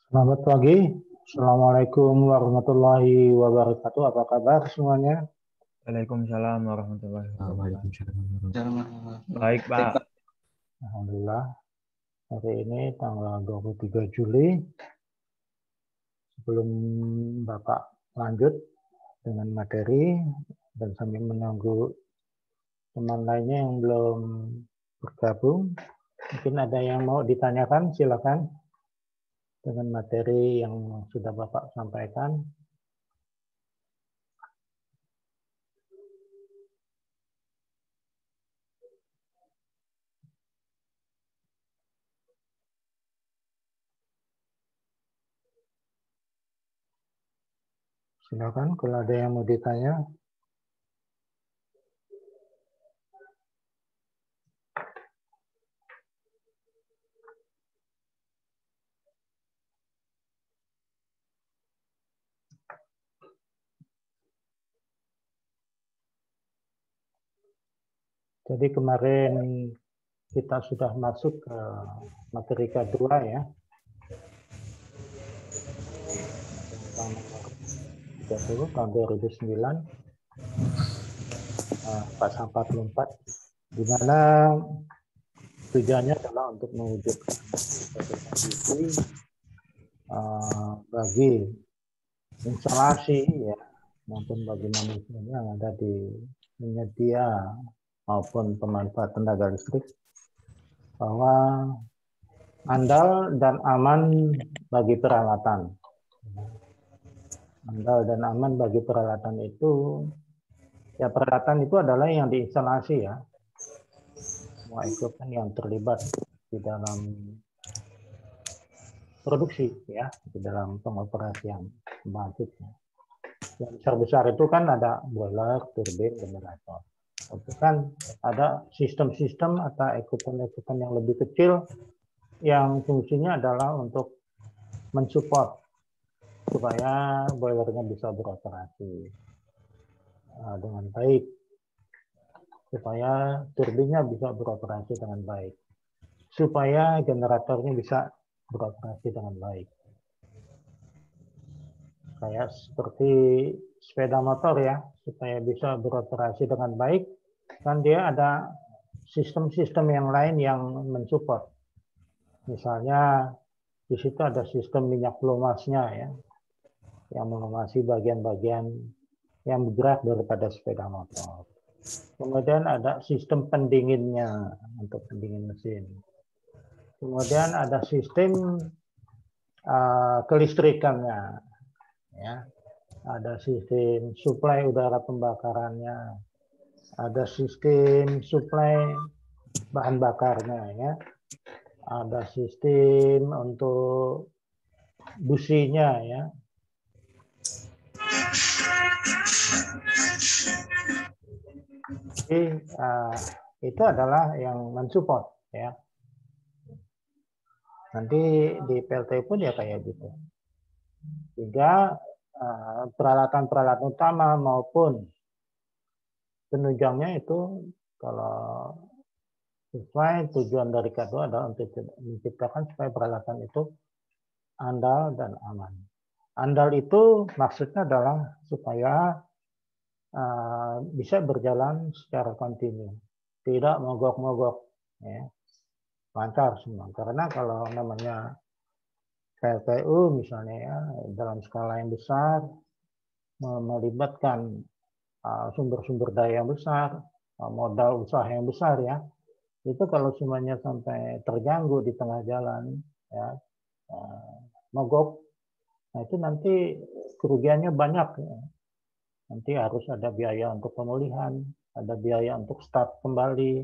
Selamat pagi. Assalamualaikum warahmatullahi wabarakatuh. Apa kabar semuanya? Waalaikumsalam warahmatullahi wabarakatuh. Waalaikumsalam. Baik, Baik, Pak. Pak. Alhamdulillah. Hari ini tanggal 23 Juli. Sebelum Bapak lanjut dengan materi dan sambil menunggu teman lainnya yang belum bergabung, mungkin ada yang mau ditanyakan, silakan dengan materi yang sudah Bapak sampaikan. Silakan kalau ada yang mau ditanya. Jadi kemarin kita sudah masuk ke materi kedua ya. Undang-Undang Nomor 30 tahun 2009 pasal 44 di mana tujuannya adalah untuk mewujudkan suatu kondisi bagi instalasi ya maupun bagi manusia yang ada di penyedia maupun pemanfaat tenaga listrik bahwa andal dan aman bagi peralatan. Andal dan aman bagi peralatan itu, ya peralatan itu adalah yang diinstalasi ya. Semua equipment yang terlibat di dalam produksi ya, di dalam pengoperasian pembangkitnya. Yang besar-besar itu kan ada boiler, turbin, generator. Itu kan ada sistem-sistem atau equipment-equipment yang lebih kecil yang fungsinya adalah untuk mensupport supaya boilernya bisa beroperasi dengan baik, supaya turbinnya bisa beroperasi dengan baik, supaya generatornya bisa beroperasi dengan baik. Kayak seperti sepeda motor ya, supaya bisa beroperasi dengan baik, kan dia ada sistem-sistem yang lain yang mensupport. Misalnya di situ ada sistem minyak pelumasnya ya, yang melumasi bagian-bagian yang bergerak daripada sepeda motor. Kemudian ada sistem pendinginnya untuk pendingin mesin. Kemudian ada sistem kelistrikannya, ya. Ada sistem suplai udara pembakarannya, ada sistem suplai bahan bakarnya, ya. Ada sistem untuk businya, ya. Jadi itu adalah yang mensupport, ya. Nanti di PLT pun ya kayak gitu. Sehingga peralatan-peralatan utama maupun penunjangnya itu kalau sesuai tujuan dari K2 adalah untuk menciptakan supaya peralatan itu andal dan aman. Andal itu maksudnya adalah supaya bisa berjalan secara kontinu, tidak mogok-mogok, ya, lancar semua. Karena kalau namanya PLTU misalnya ya dalam skala yang besar melibatkan sumber-sumber daya yang besar, modal usaha yang besar ya, itu kalau semuanya sampai terganggu di tengah jalan ya, mogok, nah itu nanti kerugiannya banyak ya. Nanti harus ada biaya untuk pemulihan, ada biaya untuk start kembali,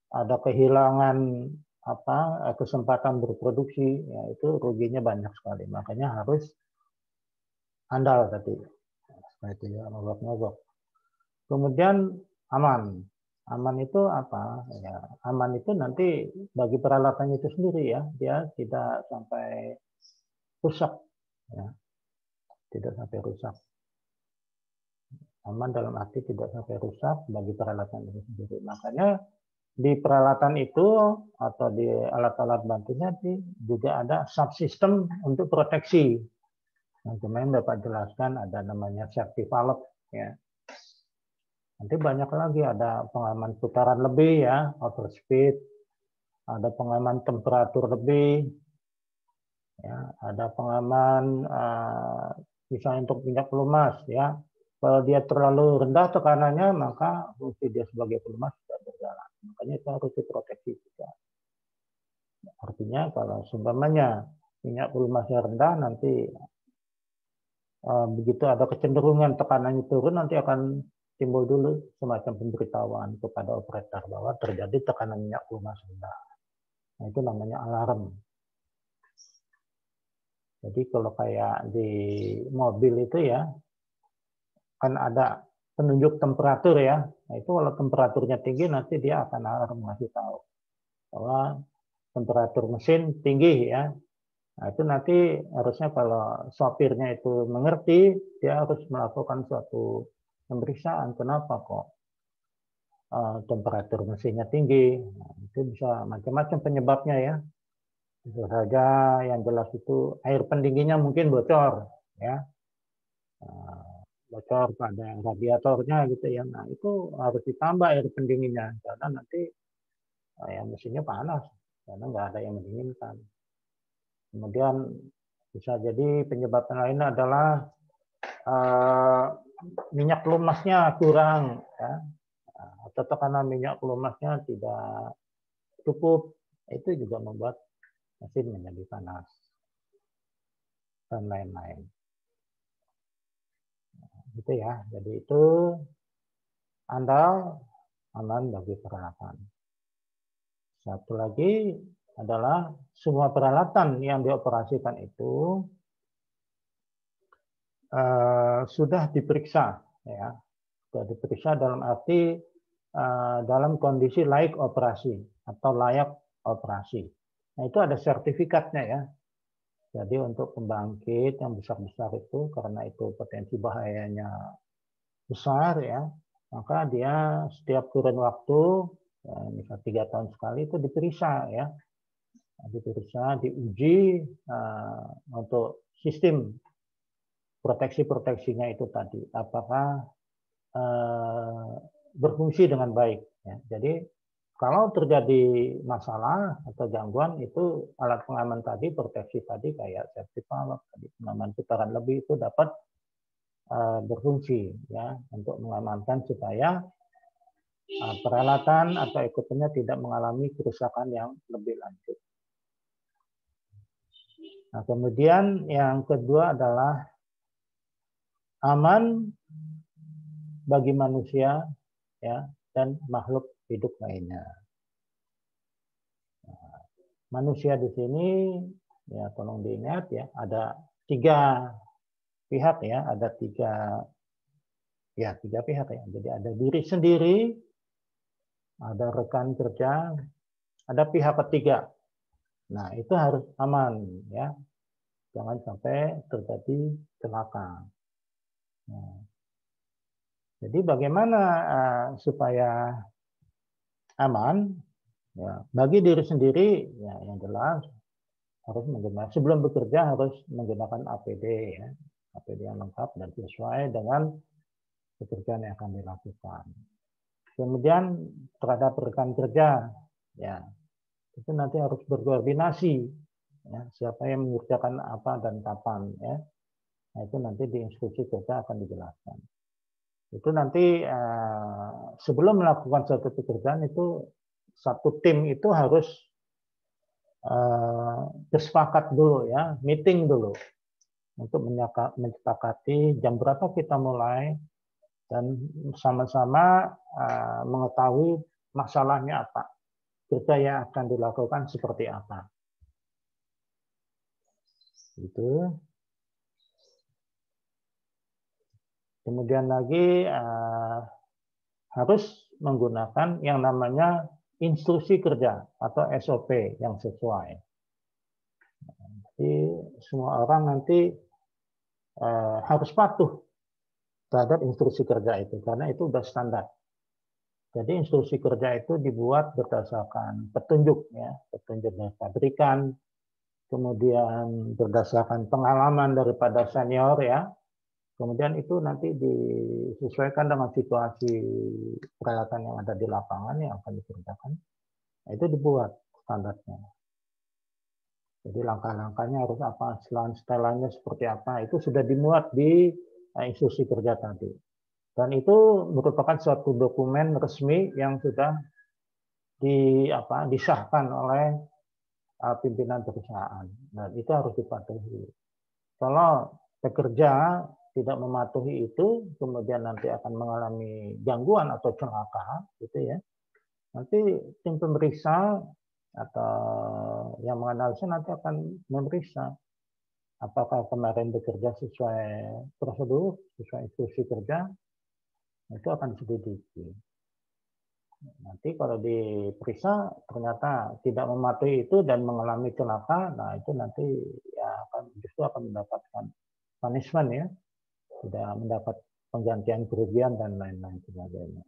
ada kehilangan kesempatan berproduksi, ya itu ruginya banyak sekali. Makanya harus andal tadi, supaya tidak mogok-mogok. Kemudian aman. Aman itu apa? Ya, aman itu nanti bagi peralatannya itu sendiri ya, dia tidak sampai rusak, ya. Tidak sampai rusak. Aman dalam arti tidak sampai rusak bagi peralatan itu sendiri. Makanya di peralatan itu atau di alat-alat bantunya juga ada subsistem untuk proteksi. Yang kemarin Bapak jelaskan ada namanya safety valve ya. Nanti banyak lagi, ada pengaman putaran lebih ya, overspeed, ada pengaman temperatur lebih, ya, ada pengaman bisa untuk minyak pelumas ya. Kalau dia terlalu rendah tekanannya maka fungsi dia sebagai pelumas tidak berjalan. Makanya itu harus diproteksi juga. Artinya kalau seumpamanya minyak pelumasnya rendah, nanti begitu ada kecenderungan tekanannya turun, nanti akan timbul dulu semacam pemberitahuan kepada operator bahwa terjadi tekanan minyak pelumas rendah. Nah, itu namanya alarm. Jadi kalau kayak di mobil itu ya, kan ada penunjuk temperatur ya. Nah, itu kalau temperaturnya tinggi nanti dia akan alarm ngasih tahu bahwa temperatur mesin tinggi ya. Nah, itu nanti harusnya kalau sopirnya itu mengerti, dia harus melakukan suatu pemeriksaan kenapa kok temperatur mesinnya tinggi. Nah, itu bisa macam-macam penyebabnya ya. Bisa saja yang jelas itu air pendinginnya mungkin bocor ya. Bocor pada radiatornya gitu ya. Nah, itu harus ditambah air pendinginnya karena nanti ya mesinnya panas karena nggak ada yang mendinginkan. Kemudian bisa jadi penyebab lain adalah minyak pelumasnya kurang ya. Atau tekanan minyak pelumasnya tidak cukup, itu juga membuat mesin menjadi panas dan lain-lain. Gitu ya. Jadi itu andal aman bagi peralatan. Satu lagi adalah semua peralatan yang dioperasikan itu sudah diperiksa ya. Sudah diperiksa dalam arti dalam kondisi layak operasi atau layak operasi. Nah, itu ada sertifikatnya ya. Jadi untuk pembangkit yang besar-besar itu, karena itu potensi bahayanya besar ya, maka dia setiap kurun waktu, ya, misal 3 tahun sekali itu diperiksa ya. Diperiksa, diuji untuk sistem proteksi-proteksinya itu tadi. Apakah berfungsi dengan baik. Ya. Jadi kalau terjadi masalah atau gangguan itu alat pengaman tadi, proteksi tadi kayak safety valve, pengaman putaran lebih itu dapat berfungsi ya untuk mengamankan supaya peralatan atau equipment tidak mengalami kerusakan yang lebih lanjut. Nah, kemudian yang kedua adalah aman bagi manusia ya dan makhluk hidup lainnya. Nah, manusia di sini ya tolong diingat ya, ada 3 pihak ya, ada 3 pihak ya. Jadi ada diri sendiri, ada rekan kerja, ada pihak ketiga. Nah, itu harus aman ya. Jangan sampai terjadi celaka. Nah, jadi bagaimana supaya aman? Ya, bagi diri sendiri ya yang jelas harus menggunakan, sebelum bekerja harus menggunakan APD ya, APD yang lengkap dan sesuai dengan pekerjaan yang akan dilakukan. Kemudian terhadap rekan kerja ya itu nanti harus berkoordinasi ya, siapa yang mengerjakan apa dan kapan ya. Nah, itu nanti di instruksi kerja akan dijelaskan. Itu nanti sebelum melakukan suatu pekerjaan itu satu tim itu harus bersepakat dulu ya, meeting dulu untuk menyepakati jam berapa kita mulai dan sama-sama mengetahui masalahnya apa, kerja yang akan dilakukan seperti apa. Itu. Kemudian lagi harus menggunakan yang namanya instruksi kerja atau SOP yang sesuai. Jadi semua orang nanti harus patuh terhadap instruksi kerja itu karena itu sudah standar. Jadi instruksi kerja itu dibuat berdasarkan petunjuk ya, petunjuk dari pabrikan, kemudian berdasarkan pengalaman daripada senior ya. Kemudian itu nanti disesuaikan dengan situasi peralatan yang ada di lapangan yang akan dikerjakan. Nah, itu dibuat standarnya. Jadi langkah-langkahnya harus apa, setelannya seperti apa, itu sudah dimuat di instruksi kerja tadi. Dan itu merupakan suatu dokumen resmi yang sudah disahkan oleh pimpinan perusahaan. Dan itu harus dipatuhi. Kalau pekerja tidak mematuhi itu, kemudian nanti akan mengalami gangguan atau celaka, gitu ya. Nanti tim pemeriksa atau yang menganalisa nanti akan memeriksa apakah kemarin bekerja sesuai prosedur, sesuai instruksi kerja, itu akan diselidiki. Nanti kalau diperiksa ternyata tidak mematuhi itu dan mengalami celaka, nah itu nanti ya justru akan mendapatkan punishment ya, tidak mendapat penggantian kerugian dan lain-lain sebagainya.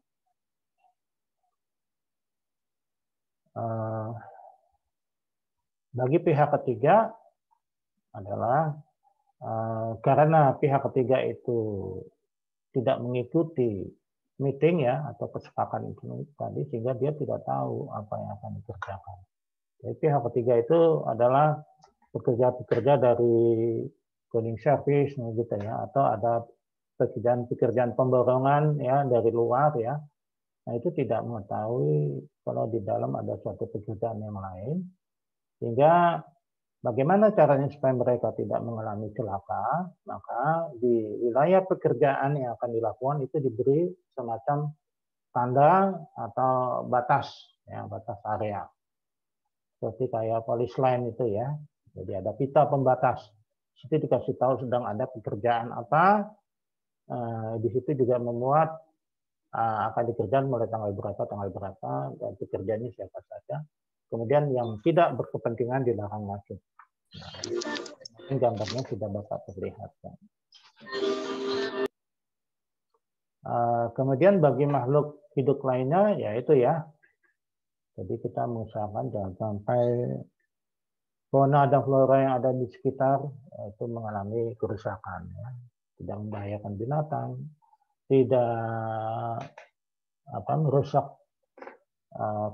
Bagi pihak ketiga adalah karena pihak ketiga itu tidak mengikuti meeting ya atau kesepakatan itu tadi, sehingga dia tidak tahu apa yang akan dikerjakan. Jadi pihak ketiga itu adalah pekerja-pekerja dari cleaning service gitu ya, atau ada pekerjaan pemborongan ya dari luar ya. Nah, itu tidak mengetahui kalau di dalam ada suatu pekerjaan yang lain, sehingga bagaimana caranya supaya mereka tidak mengalami celaka, maka di wilayah pekerjaan yang akan dilakukan itu diberi semacam tanda atau batas, ya, batas area. Seperti kayak polis line itu ya, jadi ada pita pembatas. Itu dikasih tahu sedang ada pekerjaan apa, di situ juga memuat akan dikerjakan mulai tanggal berapa, dan pekerjaannya siapa saja. Kemudian yang tidak berkepentingan dilarang masuk. Ini gambarnya sudah Bapak perlihatkan. Kemudian bagi makhluk hidup lainnya, yaitu ya, jadi kita mengusahakan jangan sampai fauna dan flora yang ada di sekitar itu mengalami kerusakan, ya. Tidak membahayakan binatang, tidak merusak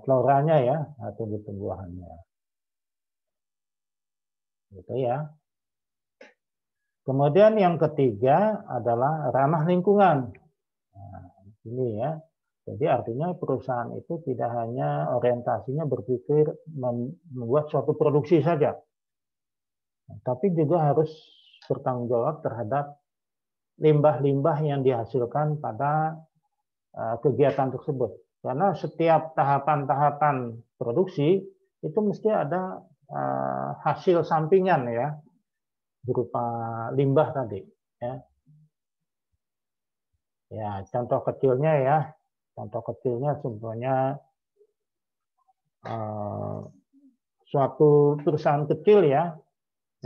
floranya ya atau tumbuh-tumbuhannya. Gitu ya. Kemudian yang ketiga adalah ramah lingkungan. Nah, ini ya. Jadi artinya perusahaan itu tidak hanya orientasinya berpikir membuat suatu produksi saja, tapi juga harus bertanggung jawab terhadap limbah-limbah yang dihasilkan pada kegiatan tersebut. Karena setiap tahapan-tahapan produksi itu mesti ada hasil sampingan ya, berupa limbah tadi. Ya, ya contoh kecilnya sebenarnya suatu perusahaan kecil ya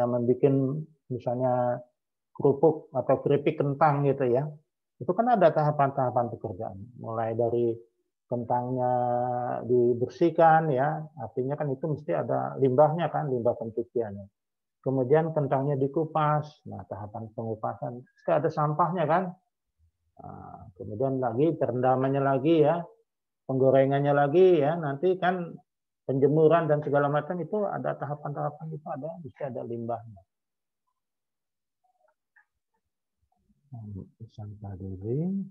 yang membuat misalnya kerupuk atau keripik kentang gitu ya, itu kan ada tahapan-tahapan pekerjaan, mulai dari kentangnya dibersihkan ya, artinya kan itu mesti ada limbahnya kan, limbah pencuciannya. Kemudian kentangnya dikupas, nah tahapan pengupasan, ada sampahnya kan. Nah, kemudian lagi perendamannya lagi ya, penggorengannya lagi ya, nanti kan penjemuran dan segala macam itu ada tahapan-tahapan, itu ada, mesti ada limbahnya. Sampah dulu.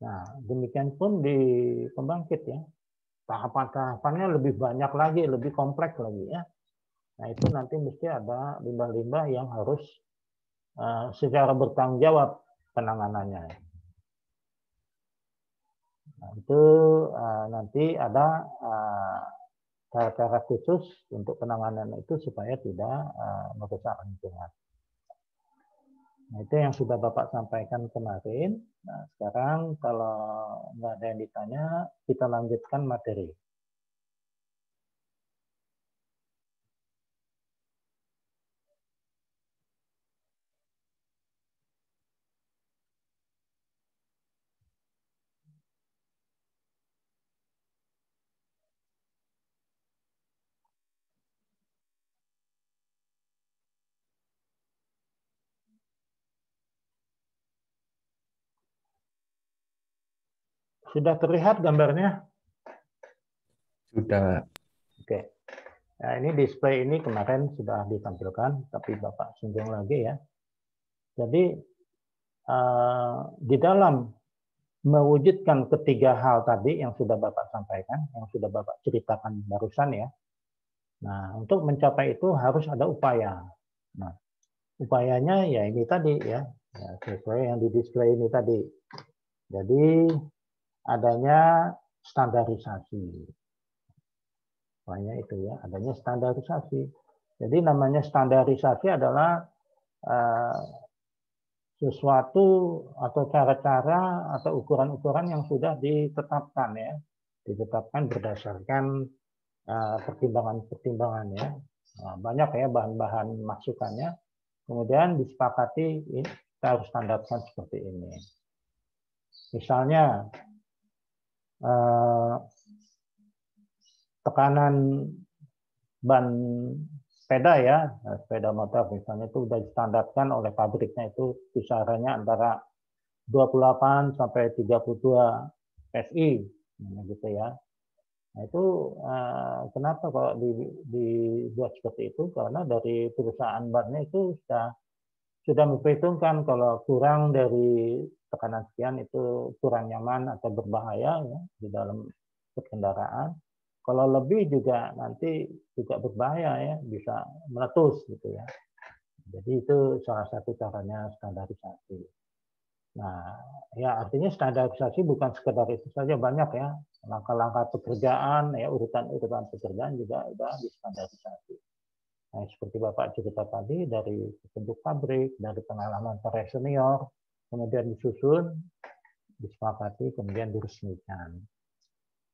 Nah, demikian pun di pembangkit ya. Tahapan-tahapannya lebih banyak lagi, lebih kompleks lagi ya. Nah, itu nanti mesti ada limbah-limbah yang harus secara bertanggung jawab penanganannya. Nah, itu nanti ada cara-cara khusus untuk penanganan itu supaya tidak merusak lingkungan. Nah, itu yang sudah Bapak sampaikan kemarin. Nah, sekarang kalau nggak ada yang ditanya, kita lanjutkan materi. Sudah terlihat gambarnya? Sudah. Oke. Nah, ini display ini kemarin sudah ditampilkan, tapi Bapak singgung lagi ya. Jadi di dalam mewujudkan ketiga hal tadi yang sudah Bapak sampaikan, yang sudah Bapak ceritakan barusan ya. Nah, untuk mencapai itu harus ada upaya. Nah, upayanya ya ini tadi ya, sesuai yang di display ini tadi. Jadi adanya standarisasi. Upaya itu ya, adanya standarisasi. Jadi namanya standarisasi adalah sesuatu atau cara-cara atau ukuran-ukuran yang sudah ditetapkan ya, ditetapkan berdasarkan pertimbangan-pertimbangan ya. Nah, banyak ya bahan-bahan masukannya. Kemudian disepakati kita harus standarkan seperti ini. Misalnya tekanan ban sepeda ya, sepeda motor misalnya itu sudah distandarkan oleh pabriknya, itu kisarannya antara 28 sampai 32 PSI gitu ya. Nah itu kenapa kalau dibuat seperti itu? Karena dari perusahaan bannya itu sudah memperhitungkan kalau kurang dari tekanan sekian itu kurang nyaman atau berbahaya ya di dalam berkendaraan. Kalau lebih juga nanti juga berbahaya ya, bisa meletus gitu ya. Jadi itu salah satu caranya standarisasi. Nah, ya artinya standarisasi bukan sekedar itu saja, banyak ya. Langkah-langkah pekerjaan, ya urutan-urutan pekerjaan juga sudah distandarisasi. Nah, seperti Bapak cerita tadi, dari bentuk pabrik, dari pengalaman para senior, kemudian disusun, disepakati, kemudian diresmikan.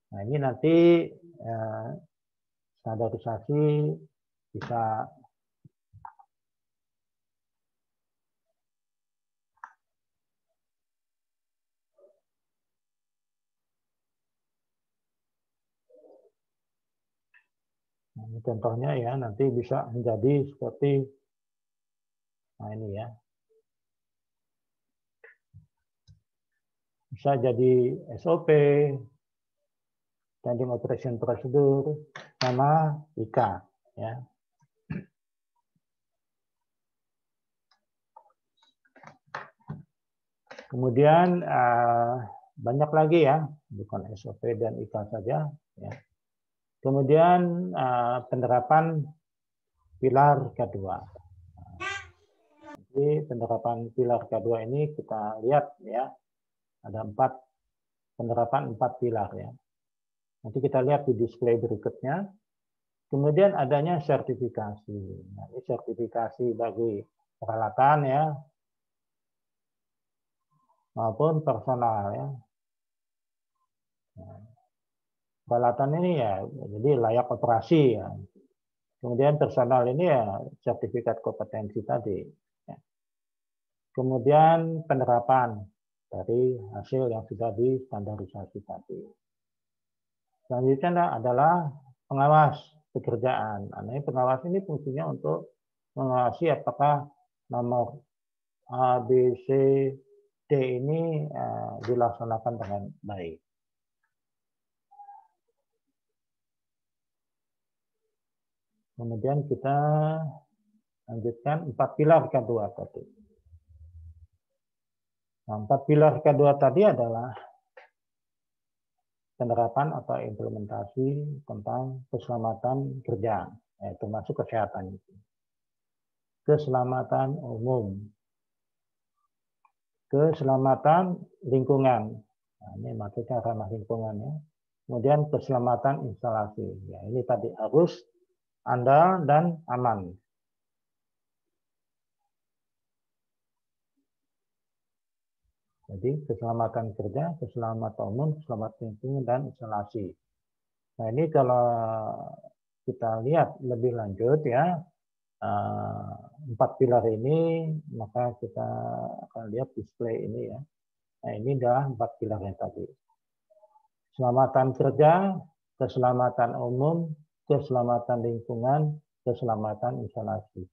Nah, ini nanti standarisasi bisa nah, ini contohnya ya, nanti bisa menjadi seperti nah ini ya. Bisa jadi SOP, Standing Operation Procedure, sama IK ya. Kemudian banyak lagi ya, bukan SOP dan IK saja ya. Kemudian penerapan pilar kedua. Jadi penerapan pilar kedua ini kita lihat ya, ada penerapan 4 pilar ya. Nanti kita lihat di display berikutnya. Kemudian adanya sertifikasi. Nah, ini sertifikasi bagi peralatan ya, maupun personal ya. Nah, peralatan ini ya jadi layak operasi ya. Kemudian personal ini ya sertifikat kompetensi tadi. Ya. Kemudian penerapan dari hasil yang sudah distandarisasi tadi. Selanjutnya adalah pengawas pekerjaan. Nah, pengawas ini fungsinya untuk mengawasi apakah nomor A, B, C, D ini dilaksanakan dengan baik. Kemudian kita lanjutkan 4 pilar kedua tadi. Nah, 4 pilar kedua tadi adalah penerapan atau implementasi tentang keselamatan kerja, termasuk kesehatan. Keselamatan umum, keselamatan lingkungan. Nah, ini maksudnya ramah lingkungan ya. Kemudian keselamatan instalasi. Ya, ini tadi harus andal dan aman. Jadi keselamatan kerja, keselamatan umum, keselamatan lingkungan, dan instalasi. Nah ini kalau kita lihat lebih lanjut ya, 4 pilar ini, maka kita akan lihat display ini ya. Nah ini adalah 4 pilar yang tadi. Keselamatan kerja, keselamatan umum, keselamatan lingkungan, keselamatan instalasi.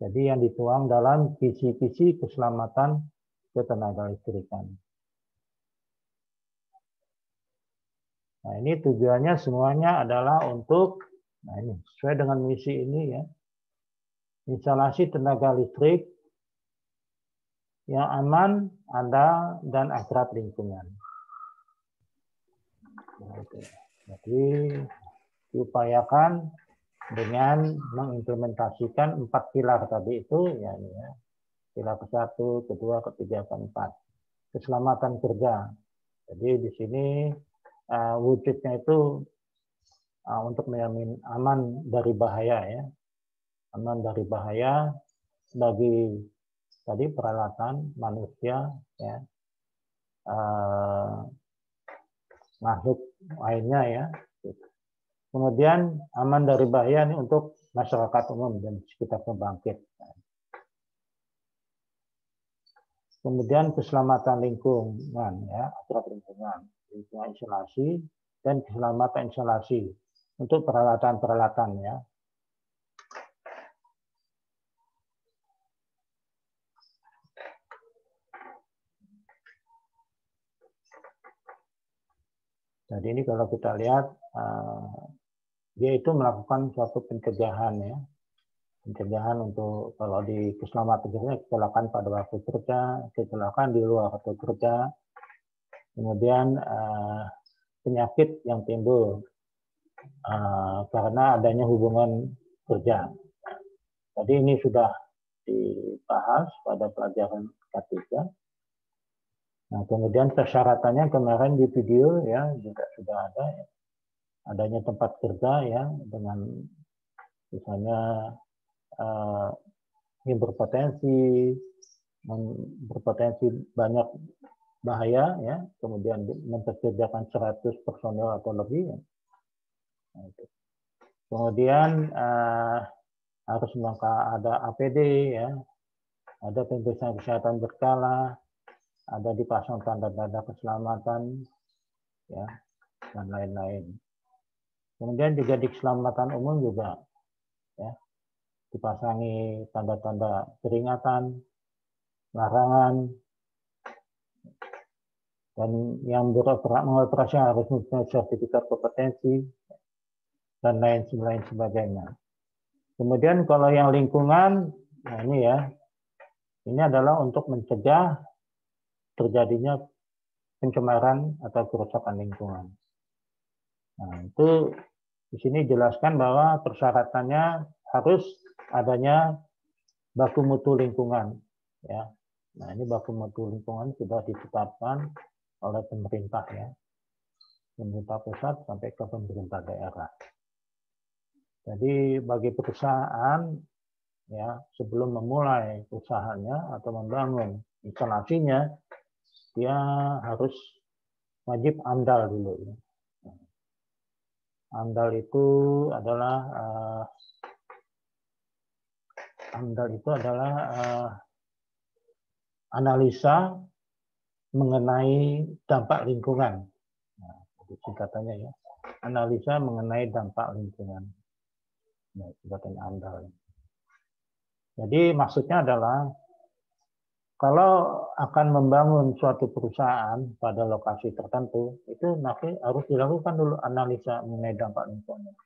Jadi yang dituang dalam visi-visi keselamatan ketenaga listrikan. Nah, ini tujuannya semuanya adalah untuk, nah ini sesuai dengan misi ini ya, instalasi tenaga listrik yang aman, andal, dan akrab lingkungan. Jadi diupayakan dengan mengimplementasikan 4 pilar tadi itu, ya, pilar ke-1, kedua, ketiga, keempat. Keselamatan kerja. Jadi di sini wujudnya itu untuk menjamin aman dari bahaya ya, aman dari bahaya bagi tadi peralatan manusia ya, makhluk lainnya ya. Kemudian aman dari bahaya ini untuk masyarakat umum dan sekitar pembangkit. Kemudian keselamatan lingkungan ya, aspek lingkungan instalasi dan keselamatan instalasi untuk peralatan-peralatan ya. Jadi ini kalau kita lihat dia itu melakukan suatu pencegahan ya. Pencegahan untuk kalau di keselamatan kerja, kecelakaan pada waktu kerja, kecelakaan di luar waktu kerja, kemudian penyakit yang timbul karena adanya hubungan kerja. Jadi ini sudah dibahas pada pelajaran ketiga. Nah, kemudian persyaratannya kemarin di video ya juga sudah ada ya. Adanya tempat kerja ya dengan misalnya yang berpotensi banyak bahaya ya, kemudian mempekerjakan 100 personel atau lebih ya. Nah, itu. Kemudian harus ada APD ya, ada pemeriksaan kesehatan berkala, ada dipasang tanda-tanda keselamatan ya, dan lain-lain. Kemudian juga di keselamatan umum juga ya, dipasangi tanda-tanda peringatan, larangan, dan yang mengoperasi harus mempunyai sertifikat kompetensi dan lain sebagainya. Kemudian kalau yang lingkungan, nah ini ya, ini adalah untuk mencegah terjadinya pencemaran atau kerusakan lingkungan. Nah, itu di sini jelaskan bahwa persyaratannya harus adanya baku mutu lingkungan ya. Nah, ini baku mutu lingkungan sudah ditetapkan oleh pemerintah ya. Pemerintah pusat sampai ke pemerintah daerah. Jadi bagi perusahaan ya, sebelum memulai usahanya atau membangun instalasinya, dia harus wajib AMDAL dulu ya. AMDAL itu adalah analisa mengenai dampak lingkungan. Nah, itu singkatannya ya. Analisa mengenai dampak lingkungan. Nah, singkatan AMDAL. Jadi maksudnya adalah kalau akan membangun suatu perusahaan pada lokasi tertentu, itu nanti harus dilakukan dulu analisa mengenai dampak lingkungan.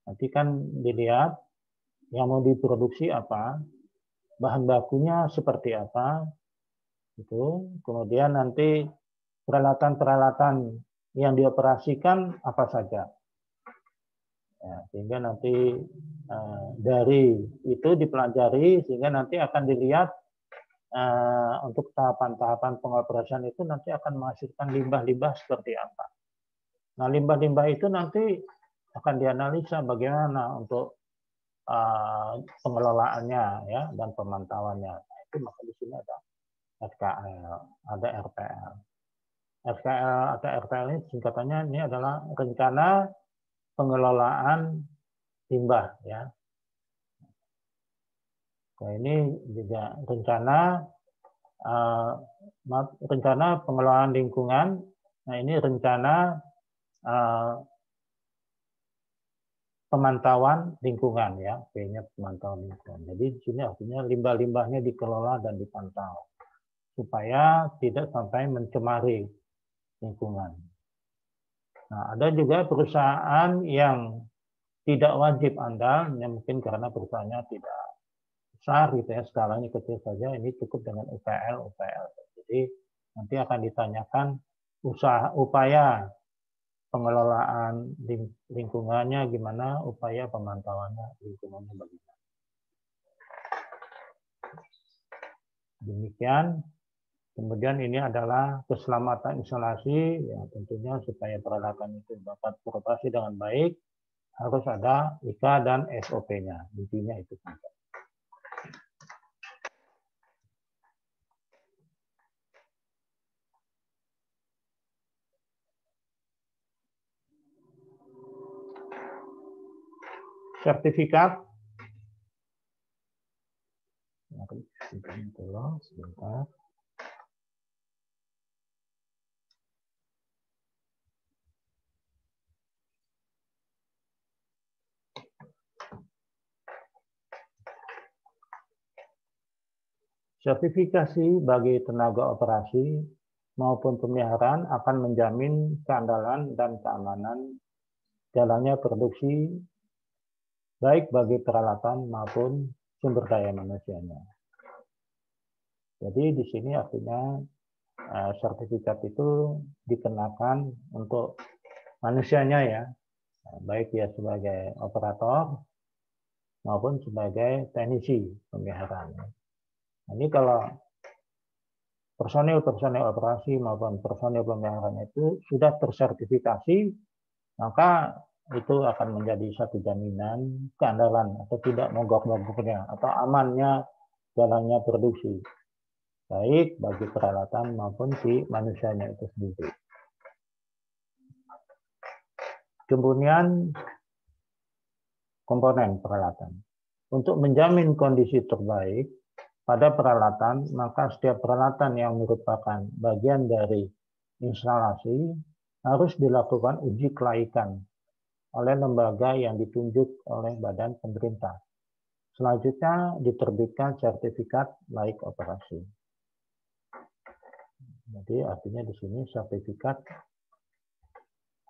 Nanti kan dilihat yang mau diproduksi apa, bahan bakunya seperti apa, itu. Kemudian nanti peralatan-peralatan yang dioperasikan apa saja. Ya, sehingga nanti dari itu dipelajari, sehingga nanti akan dilihat untuk tahapan-tahapan pengoperasian itu nanti akan menghasilkan limbah-limbah seperti apa. Nah, limbah-limbah itu nanti akan dianalisa bagaimana untuk pengelolaannya ya dan pemantauannya. Nah, itu maka di sini ada SKL, ada RPL. SKL atau RPL ini singkatannya ini adalah rencana pengelolaan limbah ya. Nah, ini juga rencana pengelolaan lingkungan. Nah, ini rencana pemantauan lingkungan ya, P-nya pemantauan lingkungan. Jadi di sini artinya limbah-limbahnya dikelola dan dipantau supaya tidak sampai mencemari lingkungan. Nah, ada juga perusahaan yang tidak wajib andal, yang mungkin karena perusahaannya tidak besar gitu ya, skalanya kecil saja, ini cukup dengan UPL. Jadi nanti akan ditanyakan upaya pengelolaan lingkungannya gimana, upaya pemantauannya lingkungannya bagaimana. Demikian. Kemudian ini adalah keselamatan instalasi, ya tentunya supaya peralatan itu dapat beroperasi dengan baik, harus ada IK dan SOP-nya. Intinya itu saja. Sertifikat. Sebentar. Sertifikasi bagi tenaga operasi maupun pemeliharaan akan menjamin keandalan dan keamanan jalannya produksi baik bagi peralatan maupun sumber daya manusianya. Jadi di sini artinya sertifikat itu dikenakan untuk manusianya ya, baik dia sebagai operator maupun sebagai teknisi pemeliharaan. Ini kalau personil operasi maupun personil pemeliharaan itu sudah tersertifikasi, maka itu akan menjadi satu jaminan keandalan atau tidak mogok-mogoknya atau amannya jalannya produksi, baik bagi peralatan maupun si manusianya itu sendiri. Kemudian komponen peralatan. Untuk menjamin kondisi terbaik pada peralatan, maka setiap peralatan yang merupakan bagian dari instalasi harus dilakukan uji kelaikan oleh lembaga yang ditunjuk oleh badan pemerintah. Selanjutnya diterbitkan sertifikat layak operasi. Jadi artinya di sini sertifikat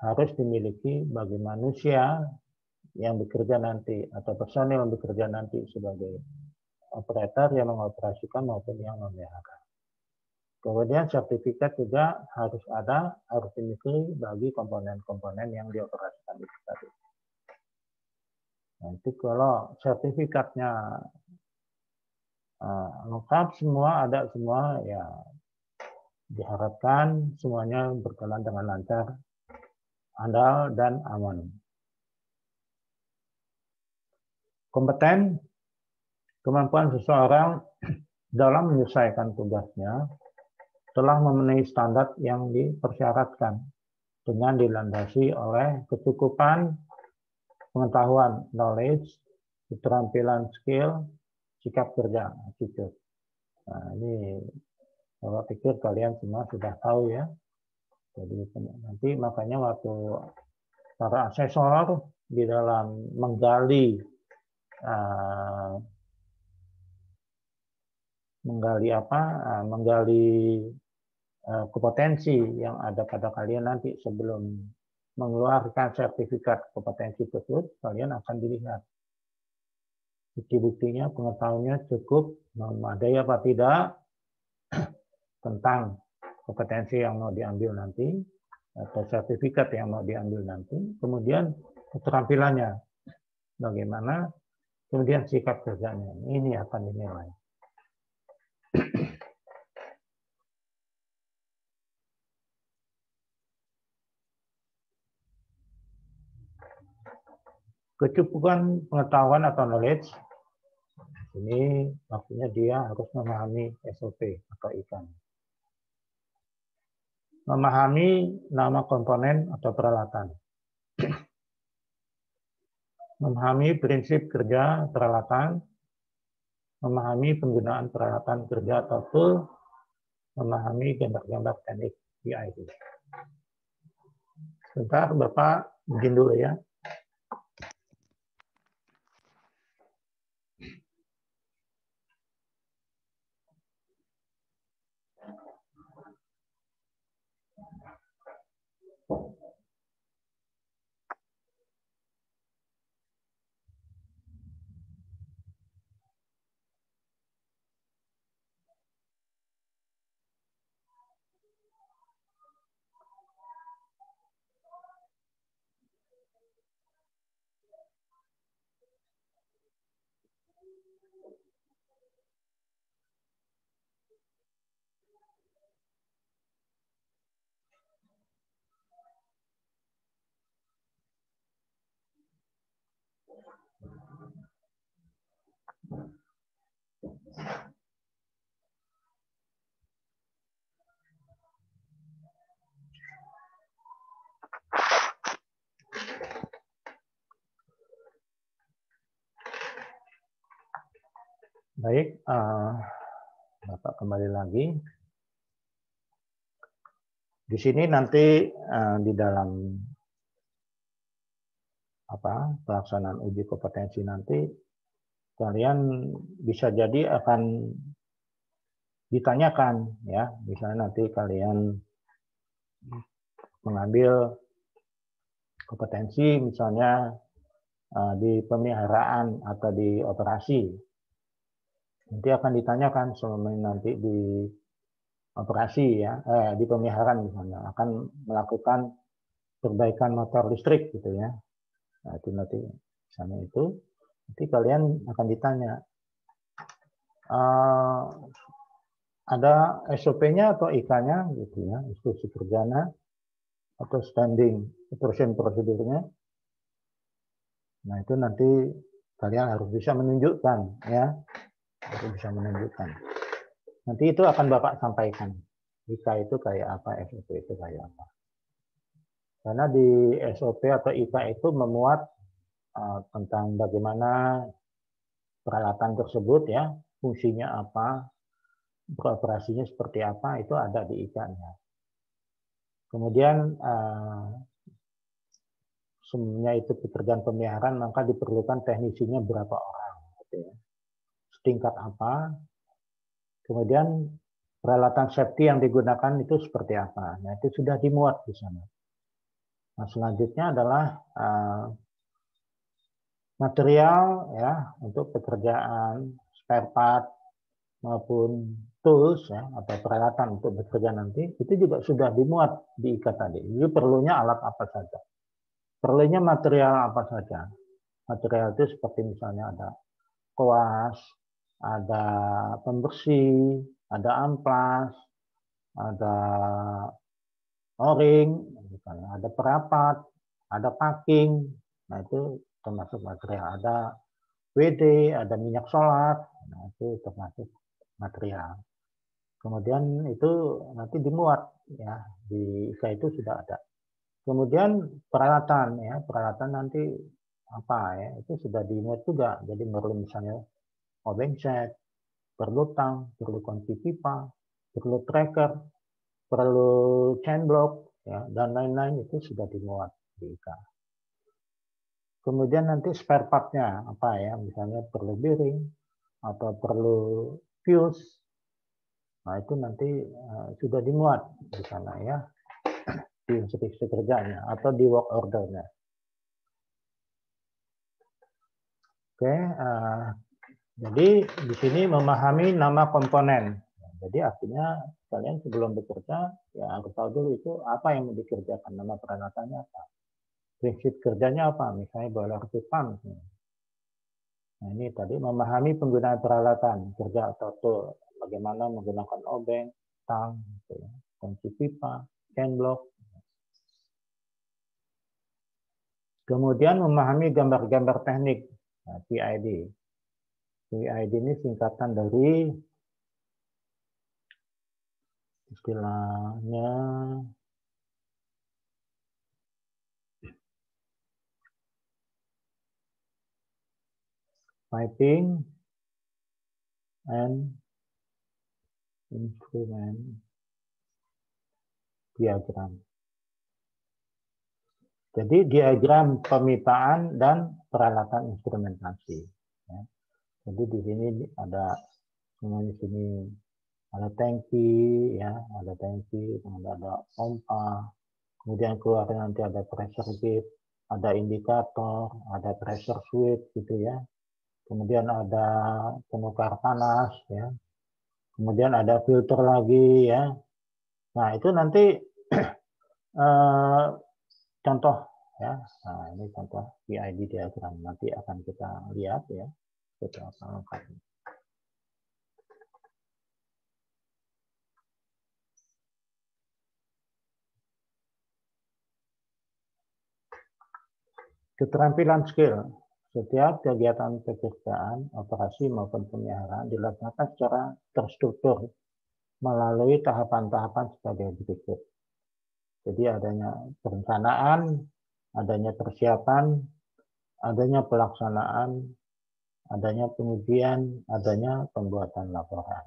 harus dimiliki bagi manusia yang bekerja nanti atau personil yang bekerja nanti sebagai operator yang mengoperasikan maupun yang memelihara. Kemudian sertifikat juga harus dimiliki bagi komponen-komponen yang dioperasikan itu tadi. Nanti kalau sertifikatnya lengkap semua, ada semua, ya diharapkan semuanya berjalan dengan lancar, andal, dan aman. Kompeten, kemampuan seseorang dalam menyelesaikan tugasnya telah memenuhi standar yang dipersyaratkan dengan dilandasi oleh kecukupan pengetahuan, knowledge, keterampilan, skill, sikap kerja, attitude. Nah, ini saya pikir kalian semua sudah tahu ya. Jadi nanti makanya waktu para asesor di dalam menggali kompetensi yang ada pada kalian nanti sebelum mengeluarkan sertifikat kompetensi tersebut, kalian akan dilihat bukti-buktinya, pengetahuannya cukup memadai apa tidak tentang kompetensi yang mau diambil nanti atau sertifikat yang mau diambil nanti, kemudian keterampilannya bagaimana, kemudian sikap kerjanya, ini akan dinilai. Kecukupan pengetahuan atau knowledge, ini maksudnya dia harus memahami SOP atau IKAN. Memahami nama komponen atau peralatan. Memahami prinsip kerja peralatan, memahami penggunaan peralatan kerja atau tool, memahami gambar-gambar teknik PID. Sebentar, Bapak izin dulu ya. Baik, Bapak kembali lagi. Di sini nanti di dalam pelaksanaan uji kompetensi nanti kalian bisa jadi akan ditanyakan ya, misalnya nanti kalian mengambil kompetensi misalnya di pemeliharaan atau di operasi. Nanti akan ditanyakan selama nanti di operasi ya, di pemeliharaan misalnya akan melakukan perbaikan motor listrik gitu ya. Nah, itu nanti misalnya itu nanti kalian akan ditanya ada SOP-nya atau IK-nya gitu ya, instruksi kerjanya atau standing operation prosedurnya. Nah, itu nanti kalian harus bisa menunjukkan ya. Harus bisa menunjukkan. Nanti itu akan Bapak sampaikan. IK itu kayak apa, SOP itu kayak apa. Karena di SOP atau IK itu memuat tentang bagaimana peralatan tersebut ya, fungsinya apa, beroperasinya seperti apa, itu ada di IK-nya. Kemudian semuanya itu pekerjaan pemeliharaan, maka diperlukan teknisinya berapa orang, gitu ya. Setingkat apa, kemudian peralatan safety yang digunakan itu seperti apa. Nah, itu sudah dimuat di sana. Nah, selanjutnya adalah material ya untuk pekerjaan spare part maupun tools ya atau peralatan untuk bekerja nanti itu juga sudah dimuat di IK tadi. Jadi perlunya alat apa saja, perlunya material apa saja. Material itu seperti misalnya ada koas, ada pembersih, ada amplas, ada o-ring, misalnya ada perapat, ada packing. Nah itu termasuk material. Ada WD, ada minyak solar, nah itu termasuk material. Kemudian itu nanti dimuat ya di IK itu sudah ada. Kemudian peralatan ya, peralatan nanti apa ya, itu sudah dimuat juga. Jadi perlu misalnya obeng set, perlu tang, perlu kunci pipa, perlu tracker, perlu chain block ya dan lain-lain itu sudah dimuat di IK. Kemudian nanti spare part-nya apa ya, misalnya perlu bearing atau perlu fuse. Nah, itu nanti sudah dimuat di sana ya, di instruksi kerjanya atau di work order-nya. Oke, jadi di sini memahami nama komponen. Jadi artinya kalian sebelum bekerja ya harus tahu dulu itu apa yang mau dikerjakan, nama peralatannya apa, prinsip kerjanya apa, misalnya boiler to pump. Nah ini tadi memahami penggunaan peralatan kerja atau tool, bagaimana menggunakan obeng, tang, kunci pipa, chain block. Kemudian memahami gambar-gambar teknik, nah, PID. PID ini singkatan dari istilahnya piping and instrument diagram. Jadi diagram pemipaan dan peralatan instrumentasi. Ya. Jadi di sini ada semuanya sini ada tangki, ya, ada tangki, ada pompa, kemudian keluar nanti ada pressure gauge, ada indikator, ada pressure switch gitu ya. Kemudian ada penukar panas ya. Kemudian ada filter lagi ya. Nah, itu nanti contoh ya. Nah, ini contoh PID diagram. Nanti akan kita lihat ya beberapa lengkapnya. Keterampilan skill. setiap kegiatan pekerjaan, operasi maupun pemeliharaan dilaksanakan secara terstruktur melalui tahapan-tahapan sebagai berikut. Jadi adanya perencanaan, adanya persiapan, adanya pelaksanaan, adanya pengujian, adanya pembuatan laporan.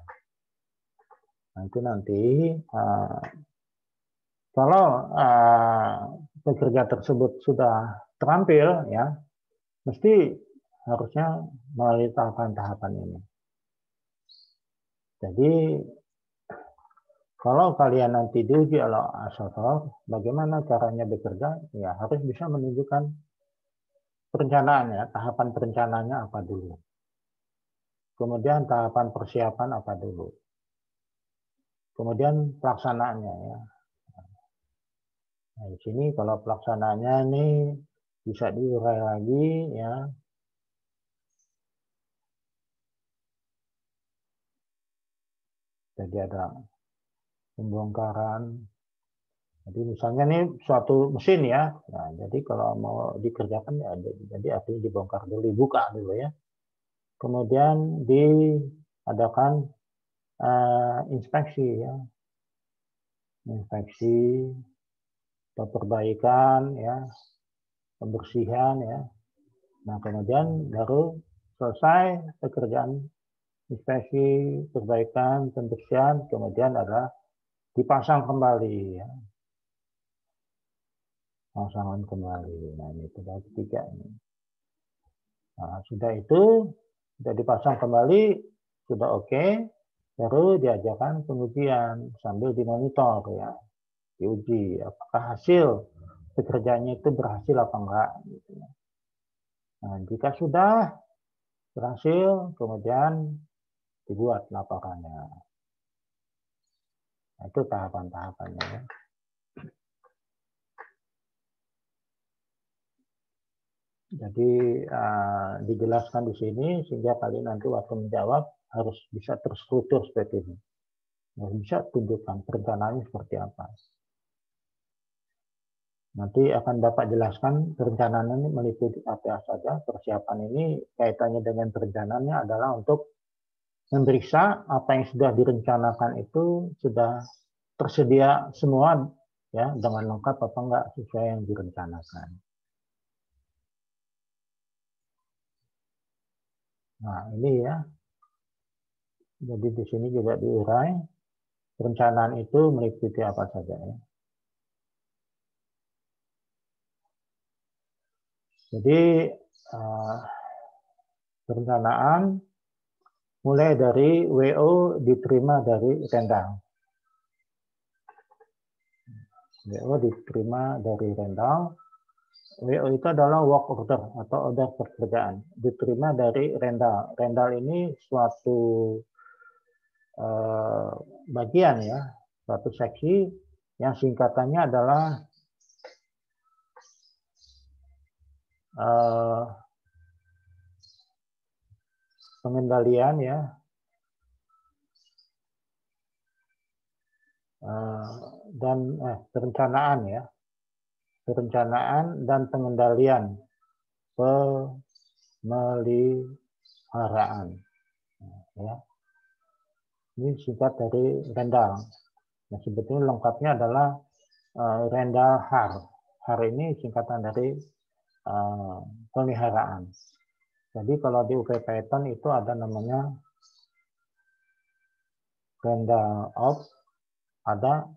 Nah, itu nanti kalau pekerja tersebut sudah terampil, ya mesti harusnya melalui tahapan-tahapan ini. Jadi kalau kalian nanti diuji oleh asesor, bagaimana caranya bekerja, ya harus bisa menunjukkan perencanaannya, tahapan perencanaannya apa dulu. Kemudian tahapan persiapan apa dulu. Kemudian pelaksanaannya, ya. Nah, di sini kalau pelaksanaannya ini bisa diurai lagi, ya. Jadi ada pembongkaran. Jadi misalnya ini suatu mesin, ya. Nah, jadi kalau mau dikerjakan, ya, jadi artinya dibongkar dulu, dibuka dulu, ya. Kemudian diadakan inspeksi, ya. Inspeksi atau perbaikan, ya, pembersihan, ya. Nah, kemudian baru selesai pekerjaan inspeksi, perbaikan, pembersihan, kemudian adalah dipasang kembali, ya. Pasangan kembali. Nah, ini tinggal ketiga ini. Nah, sudah itu, sudah dipasang kembali, sudah oke, baru diajarkan pengujian sambil dimonitor, ya. Diuji apakah hasil pekerjaannya itu berhasil apa enggak. Gitu. Nah, jika sudah berhasil, kemudian dibuat laporannya. Nah, itu tahapan-tahapannya, ya. Jadi dijelaskan di sini sehingga kalian nanti waktu menjawab harus bisa terstruktur seperti ini. Harus bisa tunjukkan perencanaannya seperti apa. Nanti akan Bapak jelaskan perencanaan ini meliputi apa saja. Persiapan ini kaitannya dengan perencanaannya adalah untuk memeriksa apa yang sudah direncanakan itu sudah tersedia semua, ya, dengan lengkap apa enggak sesuai yang direncanakan. Nah, ini, ya. Jadi di sini juga diurai perencanaan itu meliputi apa saja, ya. Jadi perencanaan mulai dari WO diterima dari Rendang. WO diterima dari Rendang. WO itu adalah work order atau order pekerjaan. Diterima dari Rendal. Rendal ini suatu bagian, ya, suatu seksi yang singkatannya adalah pengendalian, ya, dan perencanaan, ya, perencanaan dan pengendalian pemeliharaan, ya. Ini singkat dari Rendal. Nah, sebetulnya lengkapnya adalah Rendal HAR. HAR ini singkatan dari pemeliharaan. Jadi kalau di UK Python itu ada namanya Rendal Ops, ada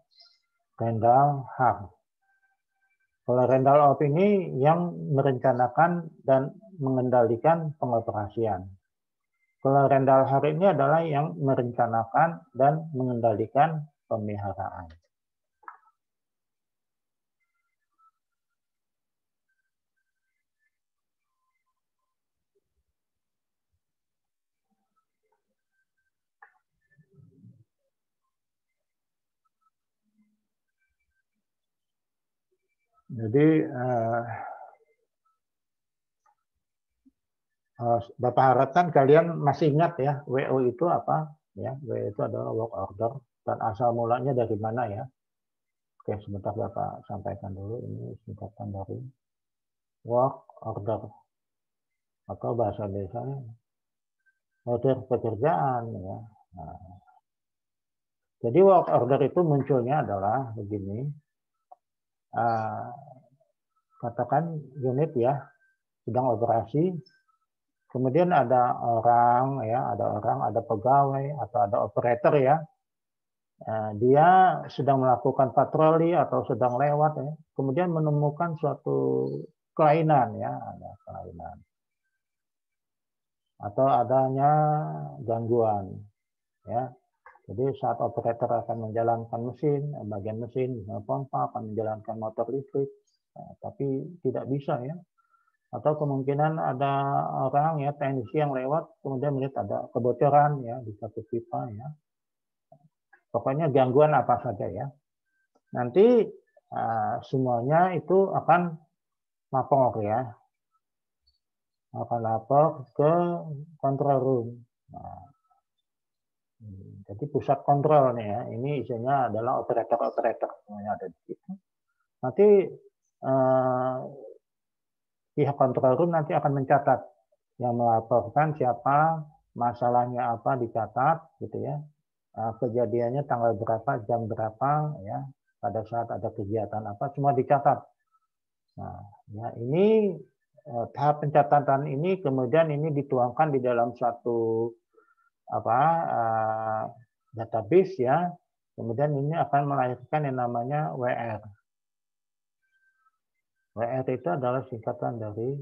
Rendal HAR. Kalau Rendal Ops ini yang merencanakan dan mengendalikan pengoperasian. Kalau Rendal HAR ini adalah yang merencanakan dan mengendalikan pemeliharaan. Jadi Bapak harapkan kalian masih ingat, ya, WO itu apa, ya. WO itu adalah work order dan asal mulanya dari mana, ya. Oke, sebentar Bapak sampaikan dulu, ini singkatan dari work order. atau bahasa biasanya order pekerjaan ya. Nah, jadi work order itu munculnya adalah begini, katakan unit ya sedang operasi, kemudian ada orang ya, ada pegawai atau ada operator ya, dia sedang melakukan patroli atau sedang lewat ya, kemudian menemukan suatu kelainan ya, ada kelainan atau adanya gangguan ya. Jadi saat operator akan menjalankan mesin, bagian mesin, pompa akan menjalankan motor listrik, tapi tidak bisa ya. Atau kemungkinan ada orang ya teknisi yang lewat kemudian melihat ada kebocoran ya di satu pipa ya. Pokoknya gangguan apa saja ya. Nanti semuanya itu akan lapor ya, akan lapor ke control room. Nah, jadi pusat kontrolnya ya, ini isinya adalah operator-operator semuanya ada di situ. Nanti pihak control room nanti akan mencatat yang melaporkan siapa, masalahnya apa dicatat gitu ya. Kejadiannya tanggal berapa, jam berapa ya, pada saat ada kegiatan apa semua dicatat. Nah, ya ini tahap pencatatan ini kemudian ini dituangkan di dalam satu database ya. Kemudian ini akan melahirkan yang namanya WR. WR itu adalah singkatan dari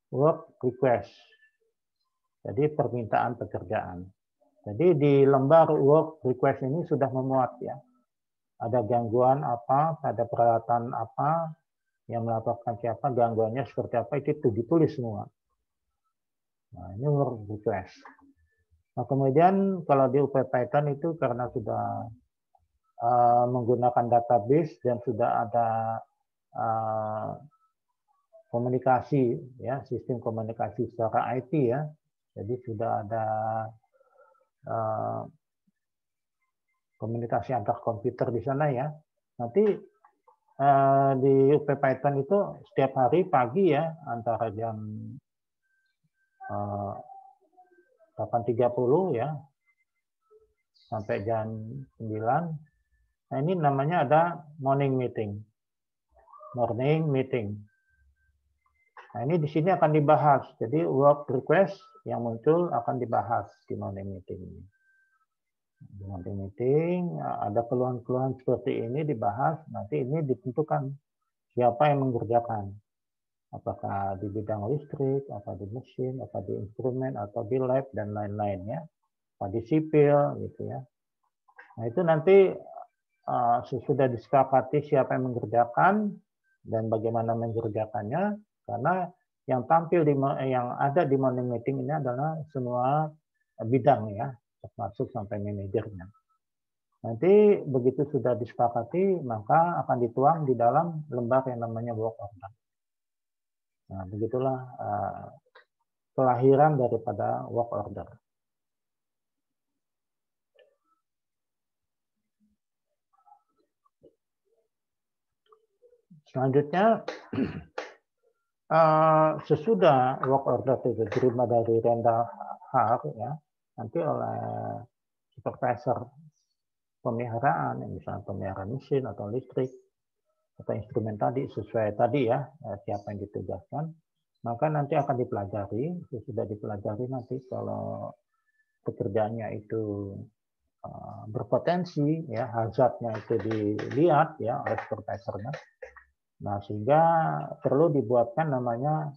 work request. Jadi permintaan pekerjaan. Jadi di lembar work request ini sudah memuat ya. Ada gangguan apa, ada peralatan apa, yang melaporkan siapa, gangguannya seperti apa, itu ditulis semua. Nah, ini work request. Nah, kemudian kalau di UP Python itu karena sudah menggunakan database dan sudah ada komunikasi ya, sistem komunikasi secara IT ya. Jadi sudah ada komunikasi antar komputer di sana ya. Nanti di UP Python itu setiap hari pagi ya antara jam 8.30 ya sampai jam 9. Nah, ini namanya ada morning meeting. Morning meeting. Nah, ini di sini akan dibahas. Jadi work request yang muncul akan dibahas di morning meeting ini. Di morning meeting ada keluhan-keluhan seperti ini dibahas. Nanti ini ditentukan siapa yang mengerjakan. Apakah di bidang listrik, apa di mesin, apa di instrumen, atau di lab, dan lain-lain ya. Apa di sipil, gitu ya. Nah, itu nanti sudah disepakati siapa yang mengerjakan dan bagaimana mengerjakannya, karena yang tampil yang ada di morning meeting ini adalah semua bidang ya, termasuk sampai manajernya. Nanti begitu sudah disepakati, maka akan dituang di dalam lembar yang namanya work order. Nah, begitulah kelahiran daripada work order. Selanjutnya, sesudah work order itu diterima dari Randall Hart ya, nanti oleh supervisor pemeliharaan, misalnya pemeliharaan mesin atau listrik atau instrumen tadi sesuai tadi ya siapa yang ditugaskan, maka nanti akan dipelajari. Sesudah dipelajari nanti kalau pekerjaannya itu berpotensi ya, hazardnya itu dilihat ya oleh supervisornya. Nah, sehingga perlu dibuatkan namanya,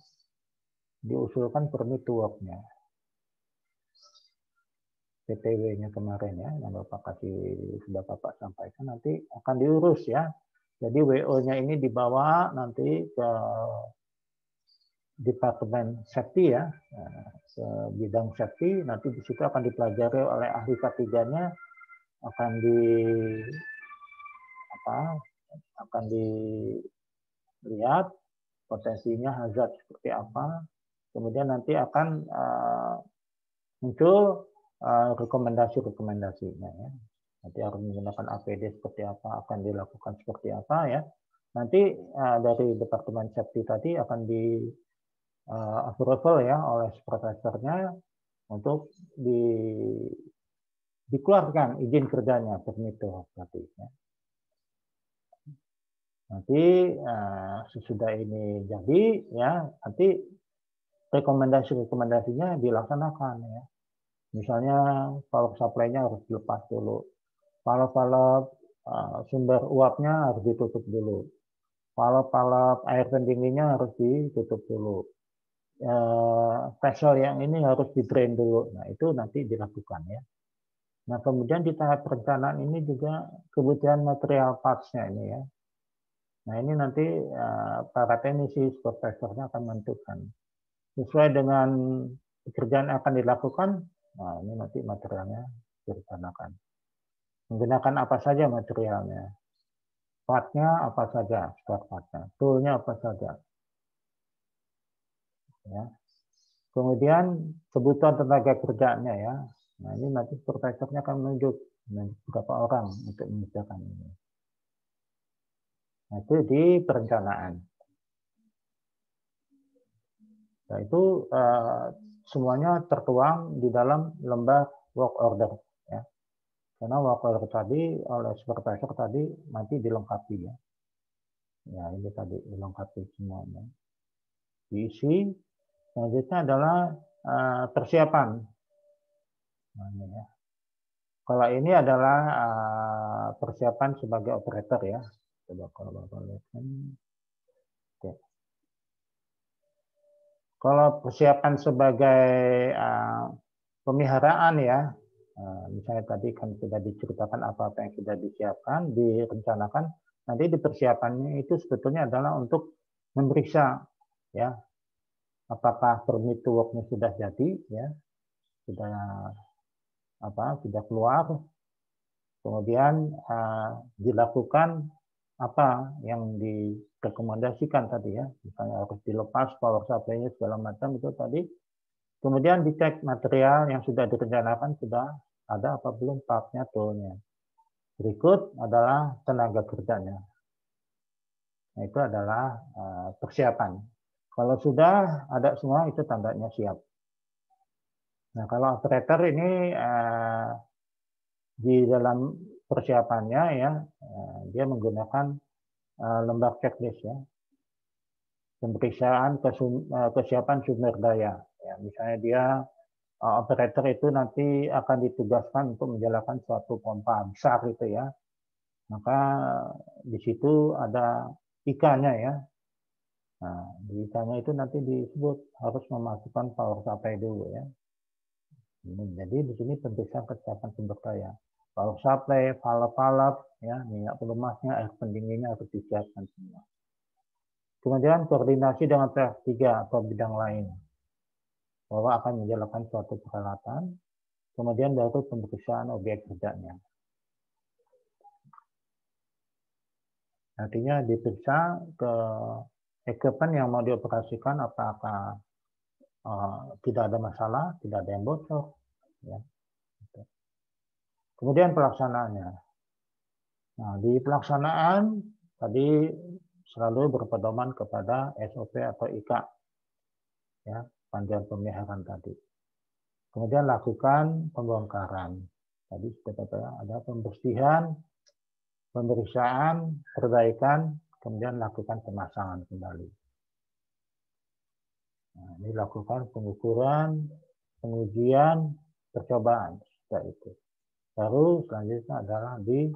diusulkan permit to work-nya. PTW-nya kemarin ya, yang sudah Bapak sampaikan, nanti akan diurus ya. Jadi WO-nya ini dibawa nanti ke Departemen Safety ya, ke bidang safety, nanti di situ akan dipelajari oleh ahli K3-nya, akan dilihat potensinya hazard seperti apa, kemudian nanti akan muncul rekomendasi-rekomendasinya ya. Nanti harus menggunakan APD seperti apa, akan dilakukan seperti apa ya. Nanti dari Departemen Safety tadi akan approval ya oleh supervisornya untuk dikeluarkan izin kerjanya, permit to work berarti ya. Nanti sesudah ini jadi ya, nanti rekomendasinya dilaksanakan ya. Misalnya power supply-nya harus dilepas dulu, valve sumber uapnya harus ditutup dulu, valve air pendinginnya harus ditutup dulu, vessel yang ini harus di drain dulu. Nah itu nanti dilakukan ya. Nah kemudian di tahap perencanaan ini juga kebutuhan material parts-nya ini ya. Nah ini nanti para teknisi supervisornya akan menentukan sesuai dengan pekerjaan yang akan dilakukan. Nah ini nanti materialnya direncanakan. Menggunakan apa saja materialnya, partnya apa saja, spare partnya, toolnya apa saja. Ya. Kemudian kebutuhan tenaga kerjanya ya. Nah ini nanti supervisornya akan menunjuk berapa orang untuk mengerjakan ini. Nah, itu di perencanaan. Nah, itu semuanya tertuang di dalam lembar work order ya. Karena work order tadi oleh supervisor tadi nanti dilengkapi ya. Ya, ini tadi dilengkapi semuanya. Diisi. Selanjutnya adalah persiapan. Nah, ini ya. Kalau ini adalah persiapan sebagai operator ya. Coba kalau Bapak lihat kan. Oke. Kalau persiapan sebagai pemeliharaan ya, misalnya tadi kan sudah diceritakan apa-apa yang sudah disiapkan, direncanakan, nanti di persiapannya itu sebetulnya adalah untuk memeriksa ya, apakah permit to work-nya sudah jadi ya, sudah keluar, kemudian dilakukan apa yang direkomendasikan tadi ya, misalnya harus dilepas power supply-nya segala macam itu tadi. Kemudian dicek material yang sudah direncanakan sudah ada apa belum partnya, toolnya. Berikut adalah tenaga kerjanya. Nah, itu adalah persiapan. Kalau sudah ada semua itu tandanya siap. Nah kalau operator ini di dalam persiapannya ya, dia menggunakan lembar checklist ya, pemeriksaan kesiapan sumber daya. Ya, misalnya dia operator itu nanti akan ditugaskan untuk menjalankan suatu pompa besar gitu ya, maka di situ ada IK-nya ya. Nah, di IK-nya itu nanti disebut harus memasukkan power supply dulu ya. Jadi di sini pemeriksaan kesiapan sumber daya. Power supply, valve ya, minyak pelumasnya, air pendinginnya harus disiapkan semua. Kemudian koordinasi dengan pihak ketiga atau bidang lain bahwa akan menjalankan suatu peralatan. Kemudian baru pemeriksaan objek kerjanya. Artinya diperiksa ke equipment yang mau dioperasikan apakah tidak ada masalah, tidak ada yang bocor. Ya. Kemudian pelaksanaannya. Nah, di pelaksanaan tadi selalu berpedoman kepada SOP atau IK, ya, panduan pemeliharaan tadi. Kemudian lakukan pembongkaran. Tadi sudah ada pembersihan, pemeriksaan, perbaikan, kemudian lakukan pemasangan kembali. Nah, ini lakukan pengukuran, pengujian, percobaan. Setelah itu. Baru selanjutnya adalah di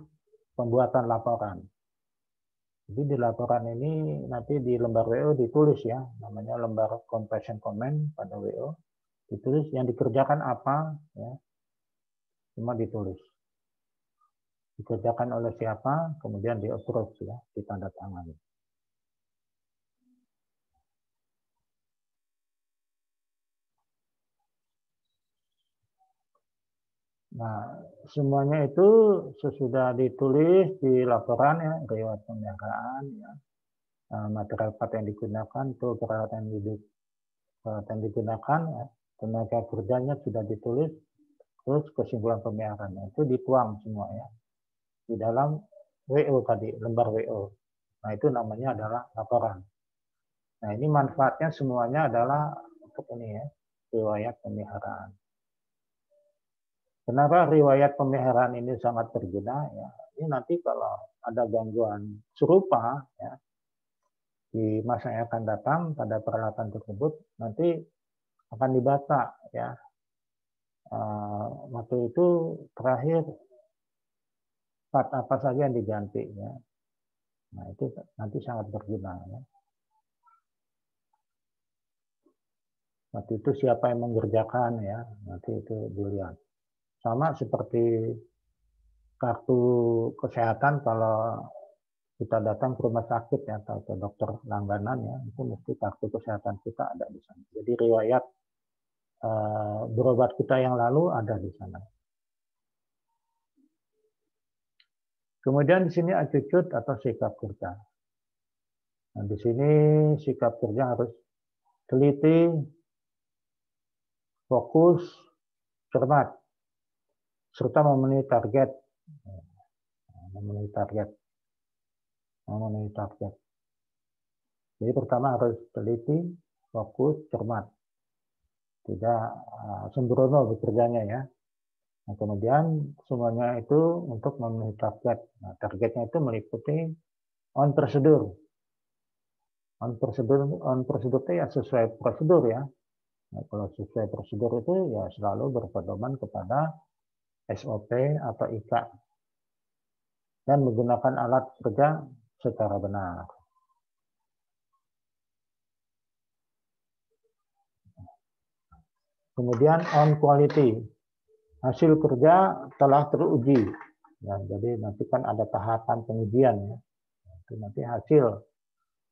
pembuatan laporan. Jadi di laporan ini nanti di lembar WO ditulis ya, namanya lembar confession comment pada WO. Ditulis yang dikerjakan apa, ya, semua ditulis. Dikerjakan oleh siapa, kemudian di-approve ya, ditandatangani. Nah, semuanya itu sesudah ditulis di laporan ya, riwayat pemeliharaan ya, material part yang digunakan, tuh peralatan yang digunakan, ya, tenaga kerjanya sudah ditulis, terus kesimpulan pemeliharaan itu dituang semua ya di dalam WO tadi, lembar WO. Nah itu namanya adalah laporan. Nah, ini manfaatnya semuanya adalah untuk ini ya, riwayat pemeliharaan. Kenapa riwayat pemeliharaan ini sangat berguna? Ya, ini nanti kalau ada gangguan serupa ya, di masa yang akan datang pada peralatan tersebut nanti akan dibaca ya. Waktu itu terakhir part apa saja yang diganti ya. Nah, itu nanti sangat berguna ya. Waktu itu siapa yang mengerjakan ya, nanti itu dilihat. Sama seperti kartu kesehatan kalau kita datang ke rumah sakit ya, atau ke dokter langganan ya, itu mesti kartu kesehatan kita ada di sana. Jadi riwayat berobat kita yang lalu ada di sana. Kemudian di sini attitude atau sikap kerja. Nah, di sini sikap kerja harus teliti, fokus, cermat, serta memenuhi target. Memenuhi target. Jadi pertama harus teliti, fokus, cermat. Tidak sembrono bekerjanya ya. Nah, kemudian semuanya itu untuk memenuhi target. Nah, targetnya itu meliputi on prosedur. On prosedur itu ya sesuai prosedur ya. Nah, kalau sesuai prosedur itu ya selalu berpedoman kepada SOP atau IKA dan menggunakan alat kerja secara benar. Kemudian on quality, hasil kerja telah teruji. Ya, jadi nanti kan ada tahapan pengujian ya. Itu nanti hasil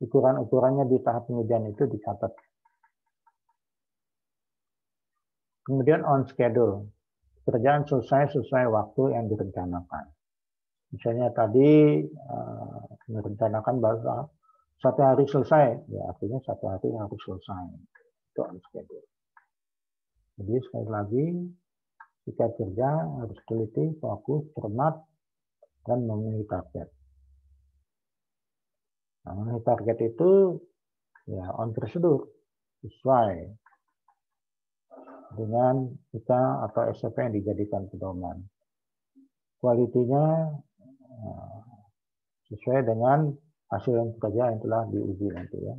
ukuran-ukurannya di tahap pengujian itu dicatat. Kemudian on schedule, kerjaan selesai sesuai waktu yang direncanakan. Misalnya tadi merencanakan bahwa 1 hari selesai, ya artinya 1 hari harus selesai. Itu on schedule. Jadi sekali lagi, sikap kerja harus teliti, fokus, cermat, dan memenuhi target. Nah, memenuhi target itu ya on prosedur, sesuai dengan kita atau SOP yang dijadikan pedoman. Kualitinya sesuai dengan hasil yang kerja yang telah diuji nanti ya.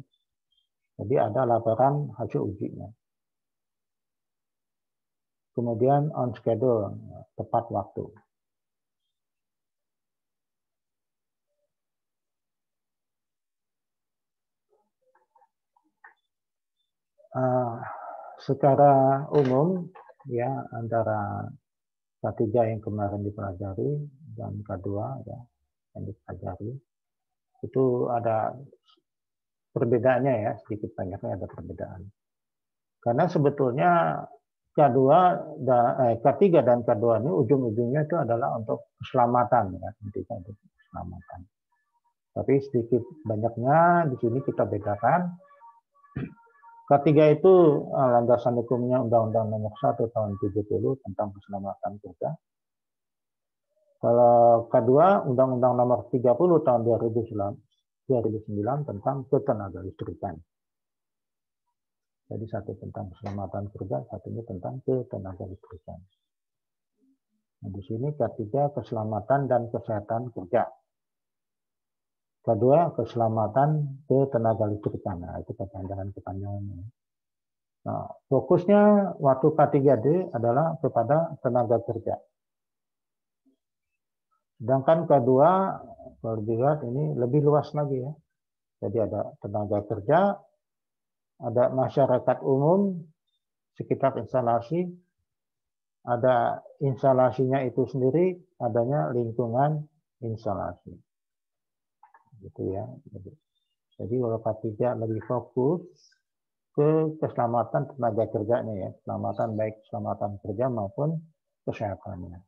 Jadi ada laporan hasil ujinya. Kemudian on schedule, tepat waktu. Secara umum ya antara K3 yang kemarin dipelajari dan K2 ya yang dipelajari itu ada perbedaannya ya, sedikit banyaknya ada perbedaan. Karena sebetulnya K3 dan K2 ini ujung-ujungnya itu adalah untuk keselamatan ya, intinya untuk keselamatan. Tapi sedikit banyaknya di sini kita bedakan. K3 itu landasan hukumnya Undang-Undang Nomor 1 Tahun 70 tentang keselamatan kerja. Kalau K2 Undang-Undang Nomor 30 Tahun 2009 tentang ketenagalistrikan. Jadi satu tentang keselamatan kerja, satunya tentang ketenagalistrikan. Nah, di sini K3 keselamatan dan kesehatan kerja. Kedua, keselamatan ketenagalistrikan. Nah, itu kepanjangan-kepanjangannya. Nah, fokusnya waktu K3D adalah kepada tenaga kerja. Sedangkan K2, kalau dilihat ini lebih luas lagi ya. Jadi ada tenaga kerja, ada masyarakat umum, sekitar instalasi, ada instalasinya itu sendiri, adanya lingkungan instalasi. Gitu ya. Jadi kalau K3 lebih fokus ke keselamatan tenaga kerjanya ya, keselamatan baik keselamatan kerja maupun kesehatannya.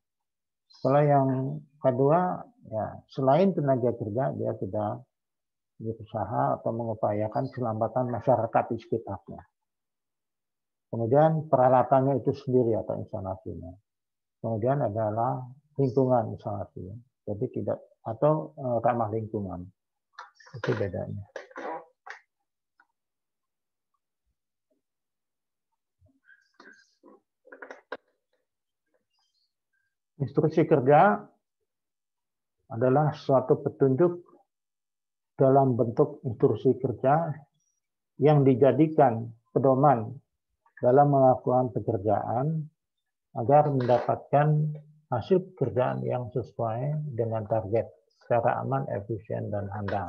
Kalau yang kedua ya selain tenaga kerja dia sudah berusaha atau mengupayakan keselamatan masyarakat di sekitarnya. Kemudian peralatannya itu sendiri atau instalasinya. Kemudian adalah lingkungan instalasinya. Jadi tidak atau ramah lingkungan. Itu bedanya. Instruksi kerja adalah suatu petunjuk dalam bentuk instruksi kerja yang dijadikan pedoman dalam melakukan pekerjaan agar mendapatkan hasil pekerjaan yang sesuai dengan target secara aman, efisien, dan handal.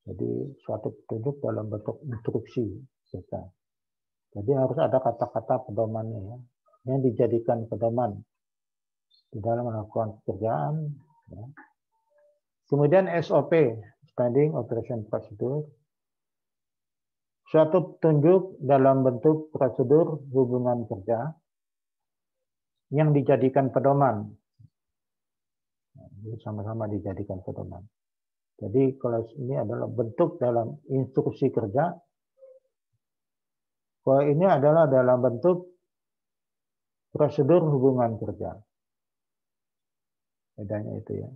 Jadi suatu petunjuk dalam bentuk instruksi kerja. Jadi harus ada kata-kata pedomannya ya, yang dijadikan pedoman di dalam melakukan pekerjaan. Ya. Kemudian SOP, Standing Operation Procedure, suatu petunjuk dalam bentuk prosedur hubungan kerja yang dijadikan pedoman. Sama-sama dijadikan pedoman. Jadi kalau ini adalah bentuk dalam instruksi kerja, kalau ini adalah dalam bentuk prosedur hubungan kerja. Bedanya itu ya.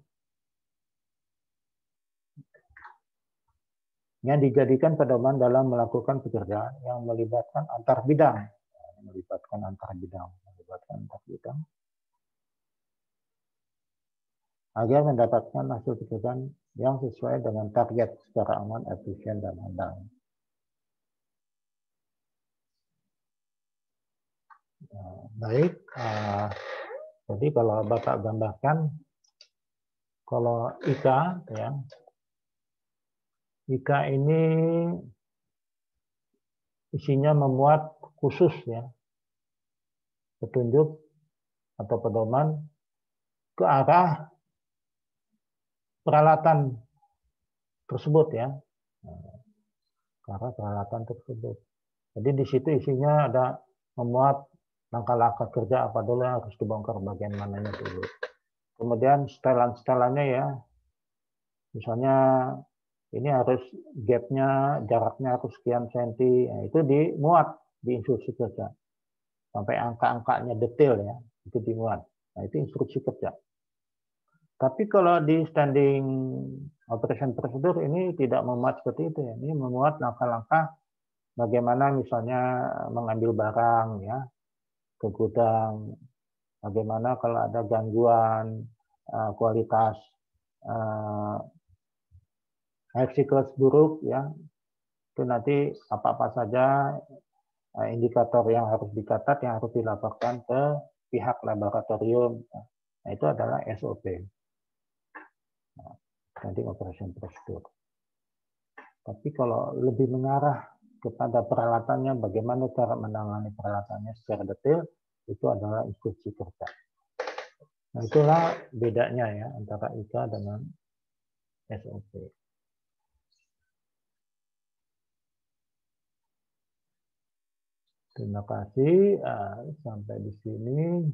Yang dijadikan pedoman dalam melakukan pekerjaan yang melibatkan antar bidang. Melibatkan antar bidang. Agar mendapatkan hasil pekerjaan yang sesuai dengan target secara aman, efisien, dan handal. Baik, jadi kalau Bapak gambarkan, kalau IKA, ya, IKA ini isinya memuat khusus ya, petunjuk atau pedoman ke arah peralatan tersebut ya, ke arah peralatan tersebut. Jadi di situ isinya ada memuat langkah-langkah kerja apa dulu yang harus dibongkar bagian mananya dulu. Kemudian setelan-setelannya ya, misalnya ini harus gapnya, jaraknya harus sekian senti, nah, itu dimuat di instruksi kerja. Sampai angka-angkanya detail ya, itu dimuat. Nah itu instruksi kerja. Tapi kalau di standing operation procedure ini tidak memuat seperti itu ya. Ini memuat langkah-langkah bagaimana misalnya mengambil barang ya ke gudang, bagaimana kalau ada gangguan kualitas air siklus buruk ya, itu nanti apa-apa saja indikator yang harus dicatat, yang harus dilaporkan ke pihak laboratorium. Nah itu adalah SOP. Standing Operation Procedure. Tapi kalau lebih mengarah kepada peralatannya, bagaimana cara menangani peralatannya secara detail, itu adalah instruksi kerja. Nah itulah bedanya ya antara IKA dengan SOP. Terima kasih, sampai di sini.